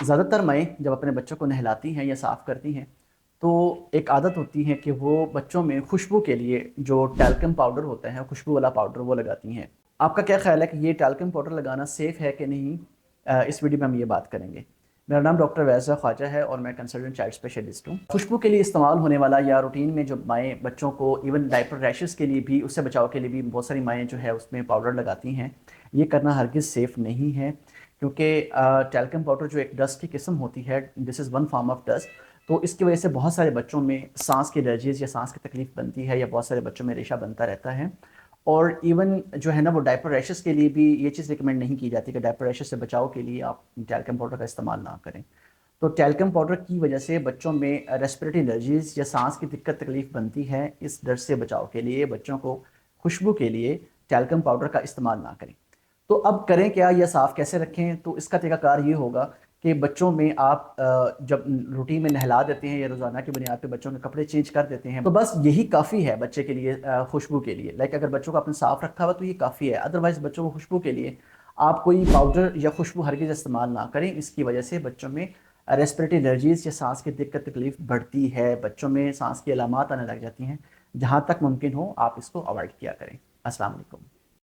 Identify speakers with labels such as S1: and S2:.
S1: ज़्यादातर माएँ जब अपने बच्चों को नहलाती हैं या साफ़ करती हैं, तो एक आदत होती है कि वो बच्चों में खुशबू के लिए जो टैल्कम पाउडर होता है, खुशबू वाला पाउडर वो लगाती हैं। आपका क्या ख़्याल है कि ये टैल्कम पाउडर लगाना सेफ़ है कि नहीं? इस वीडियो में हम ये बात करेंगे। मेरा नाम डॉक्टर वैज़ा ख्वाजा है और मैं कंसल्टेंट चाइल्ड स्पेशलिस्ट हूँ। खुशबू के लिए इस्तेमाल होने वाला या रूटीन में जो माएँ बच्चों को इवन डायपर रैशेज़ के लिए भी, उससे बचाव के लिए भी बहुत सारी माएँ जो है उसमें पाउडर लगाती हैं। ये करना हरगिज़ सेफ़ नहीं है, क्योंकि टैल्कम पाउडर जो एक डस्ट की किस्म होती है, this is one form of dust, तो इसकी वजह से बहुत सारे बच्चों में सांस की एलर्जीज़ या सांस की तकलीफ़ बनती है, या बहुत सारे बच्चों में रेशा बनता रहता है। और इवन जो है ना, वो डायपर रैशेज़ के लिए भी ये चीज़ रिकमेंड नहीं की जाती कि डायपर रैशेज़ से बचाव के लिए आप टैल्कम पाउडर का इस्तेमाल ना करें। तो टैल्कम पाउडर की वजह से बच्चों में रेस्पिरेटरी एलर्जीज़ या सांस की दिक्कत तकलीफ़ बनती है। इस डर से बचाव के लिए बच्चों को खुशबू के लिए टैल्कम पाउडर का इस्तेमाल ना करें। तो अब करें क्या या साफ़ कैसे रखें? तो इसका तरीकाकार ये होगा कि बच्चों में आप जब रूटीन में नहला देते हैं या रोज़ाना की बुनियाद पे बच्चों के कपड़े चेंज कर देते हैं, तो बस यही काफ़ी है बच्चे के लिए खुशबू के लिए। लाइक अगर बच्चों को आपने साफ़ रखा हुआ तो ये काफ़ी है। अदरवाइज़ बच्चों को खुशबू के लिए आप कोई पाउडर या खुशबू हरगिज़ इस्तेमाल ना करें। इसकी वजह से बच्चों में रेस्पिरेटरी एलर्जीज़ या सांस की दिक्कत तकलीफ़ बढ़ती है, बच्चों में सांस की अलामात आने लग जाती हैं। जहाँ तक मुमकिन हो आप इसको अवॉइड किया करें। अस्सलाम वालेकुम।